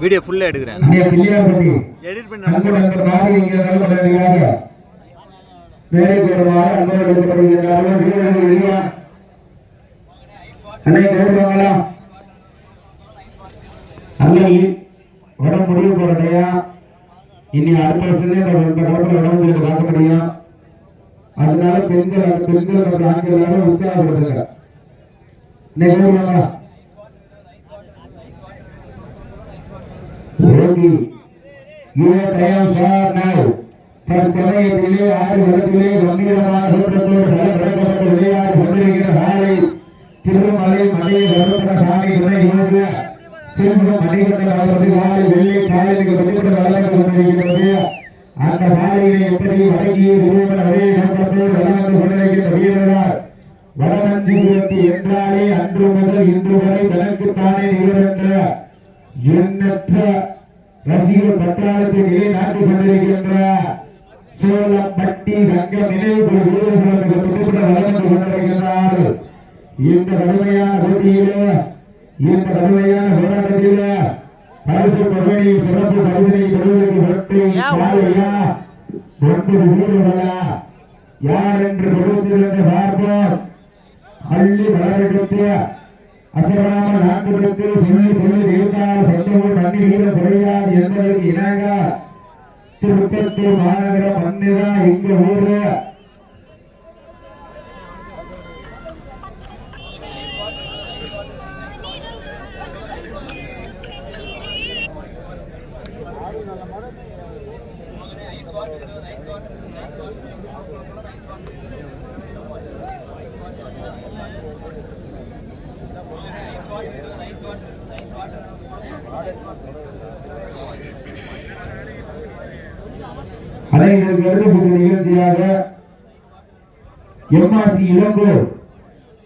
Video ஃபுல்லா எடுக்கிறேன். Edit பண்ண முடிவு போறதையா இனி அடுத்த வருஷம் பார்க்க முடியும். அதனால பெண்கள் ஆண்கள் உற்சாகப்படுத்துங்க. தற்சமயத்திலே 6 வருடத்திலே கம்பீரமாக விளையாடி கொண்டிருக்கிற நாளை திருமலை மலை கருப்பணசாமி துணை யோக செல்வம் மணிகண்டன் அவரது காலை வெள்ளை காலைக்கு வெளிப்பட வளர்ந்து கொண்டிருக்கிறது. அந்த காலையை எப்படி வழங்கிய ஒருவன் அதே நோக்கத்தோடு வளர்ந்து கொண்டிருக்கிற வீரர்கள் வடமஞ்சுவத்தி என்றாலே அன்று முதல் இன்று வரை தனக்குத்தானே நிகழ்கின்ற எண்ணற்ற ரசிகர் பட்டாளத்தை நிலைநாட்டிக் கொண்டிருக்கின்ற சோளம்பட்டி ரங்க நினைவு வீரர்களுக்கு தொட்டுப்பட வளர்ந்து கொண்டிருக்கிறார்கள். இந்த கடுமையான போட்டியிலே இந்த கடுமையான போராட்டத்திலே பரிசு தொகையை சிறப்பு பரிசனை பெறுவதற்கு யார் என்று கொடுத்திருந்த பார்ப்போம். அள்ளி வளர்த்து அசராம நாட்டுக்கு சொல்லி இருந்தால் சொந்தமும் நன்றி வீர குறையாது என்பதற்கு இணங்க திருப்பத்தூர் மாநகர மண்ணிதா எங்க ஊரு நிகழ்ச்சியாக எம்ஆர்சி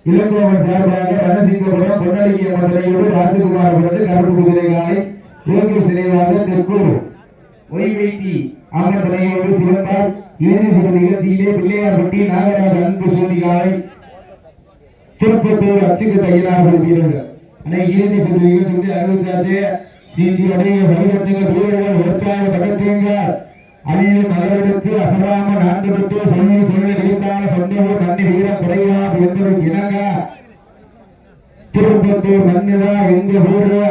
இளங்கோவன் சார்பாக ரணசிங்கபுரம் பொன்னலிங்க மதுரையோடு ராஜகுமார் கருப்பு குதிரைகாலை யோகேஷ் நினைவாக தெற்கூர் ஒய்வைடி ஆமத்துறையோடு சிவதாஸ் இறுதி நிகழ்ச்சியிலே பிள்ளையார்பட்டி நாகராஜ அன்பு சோனிகாலை திருப்பத்தூர் அச்சுக்கு தயாராக வீரர்கள் இறுதி நிகழ்ச்சி அறிவிச்சாச்சு. சீட்டியுடைய வழிபட்டுகள் வீரர்கள் உற்சாகப்படுத்துங்க. அள்ளி மலரெடுத்து அசராம நான்கு சொல்லி கிடைத்தான சொந்தமும் நன்றி வீரம் குறையாது என்பதற்கு இணங்க திருப்பத்தூர் மண்ணிதா எங்க ஊரு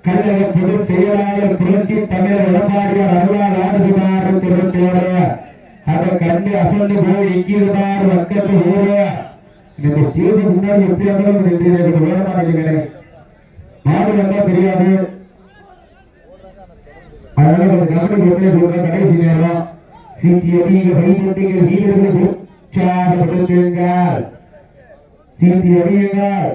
கழக பொதுச் செயலாளர் புரட்சி தமிழர் எடப்பாடியார் அருளால் ஆடுகிறார் திருத்தோடு அதை கண்டு அசந்து போய் எங்கிருந்தார் வக்கத்து ஊரு. எனக்கு செய்தி முன்னாடி எப்படி இருந்தாலும் மாடு வந்தா தெரியாது. அதனால கடைசி நேரம் சீட்டியடிகள் கைப்பட்டிகள் வீரர்கள் உற்சாகப்படுத்துங்கள். சீட்டியடியுங்கள்,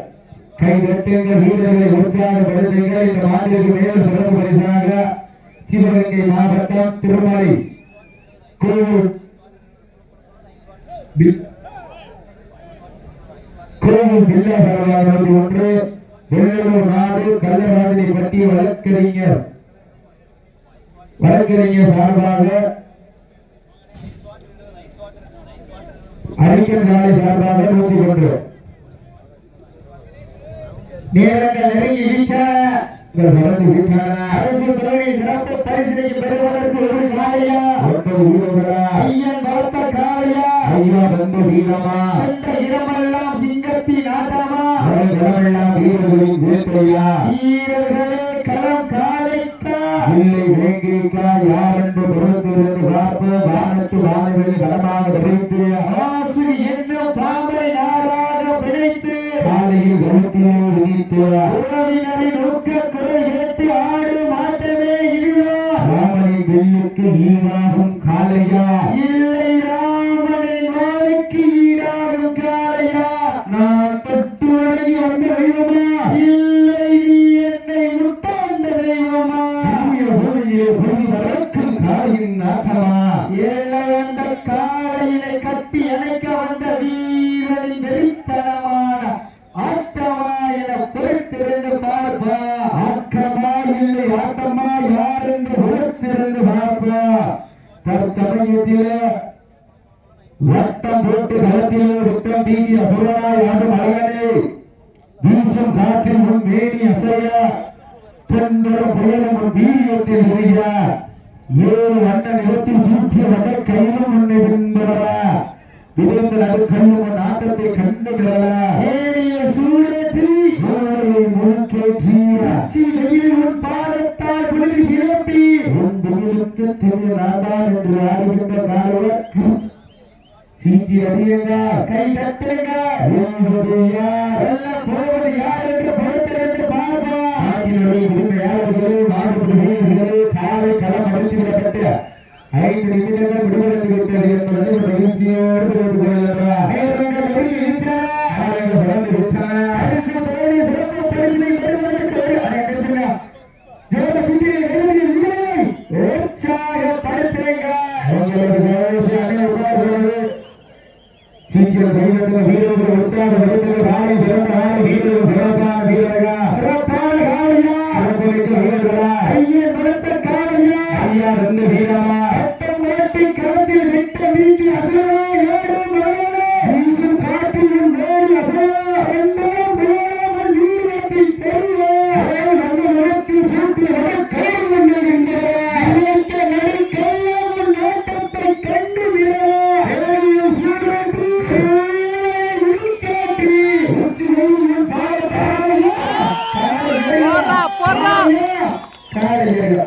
கை தட்டுங்கள், வீரர்களை உற்சாகப்படுத்துங்கள். இந்த மாநிலத்திற்கு மேலும் சிறப்பு பரிசாக சிவகங்கை மாவட்டம் திருமலை கோவில் பிள்ளையார் 1 வெள்ளூர் நாடு கல்லவாதினை பற்றி வழக்கறிஞர் சார்பாக அறிஞர் நாளை சார்பாக 101 நேரங்கள் நெருங்கி அரசு துறை சிறப்பு பரிசனை பெறுவதற்கு ஒரு காலையா ஐயன் வளர்த்த காலையா ஐயா வந்து வீரமா சென்ற இடமெல்லாம் சிங்கத்தின் ஆட்டமா இடமெல்லாம் வீரர்களின் வேட்டையா வீரர்களே களம் காலைக்கா இல்லை வேங்கிக்கா யார் என்று பொறுத்திருந்து பார்ப்போம். வானத்து வானவெளி களமாக தெரிவித்து ஆசு என்னும் பாம்பை நாராக பிழைத்து காலையில் கழுத்திலே விதித்து உறவினரை நோக்க குறை கேட்டு ஆடும் ஆட்டமே இதுதான். ராமனின் வெள்ளுக்கு ஈடாகும் காலையா இல்லை ராமனின் வாளுக்கு ஈடாகும் காலையா நான் தொட்டு வழங்கி வந்த தெய்வமா இல்லை நீ என்னை முட்ட வந்த தெய்வமா பூமியை பொருள் வளர்க்கும் காலையின் நாட்டமா ஏழை வந்த காலையிலை கட்டி அணைக்க வந்த வீரனின் வெறித்தனமான ஆட்டமா என பொறுத்திருந்து பார்ப்பா. ஆட்டமா இல்லை ஆட்டமா யார் என்று பொறுத்திருந்து பார்ப்பா. நீதி அசுரனாய் ஆடும் அழகனே வீசும் காற்றில் உன் மேனி அசைய தென்றலும் புயலும் உன் வீரியத்தில் எரிகிறார் ஏழு வண்ண நிலத்தில் சூற்றிய வண்ண கையிலும் உன்னை விண்பவரா விழுந்த நடுக்கையும் உன் ஆட்டத்தை கண்டு விழலா ஏறிய சூழத்தில் முழுக்கேற்றி வெயில் உன் பாதத்தால் குளிர் கிளப்பி உன் திமிருக்கு திரு நாதான் என்று ஆடுகின்ற காலவர்க்கு சீட்டி அறியுங்க கை தட்டுங்க எல்லாம் போவது யார் என்று பொறுத்திருந்து பாருங்க நாட்டினுடைய விடுமையாளர்களே மாறுபடும் வீரர்களே காலை களம் அடித்து விடப்பட்டு 5 நிமிடங்கள் விடுபட்டு விட்டது என்பதை மகிழ்ச்சியோடு தெரிந்து கொள்கிறார் சீக்கிரம் வீரர்கள் வீரர்கள் உற்சாக வீரர்கள் வாழை சிறந்த வீரர்கள் சிறப்பான வீரர்களா சிறப்பான காலையா சிறப்புமிக்க வீரர்களா ஐயன் பலத்த காலையா ஐயா 2 வீரமா ரத்தம் ஓட்டி களத்தில் விட்ட வீட்டி அசுரா ஏடும் மலையனே வீசும் காற்றிலும் வேறு அசுரா என்றும் வேளாமல் வீரத்தை பெறுவே அவன் நல்ல நிலத்தில் சூட்டி வர கையில் கொண்டிருக்கின்றன இயற்கை நடிக்கையில் உன் ஓட்டத்தை கண்டு விழவா ஏழியும் சூழன்று போடுறா காலையில்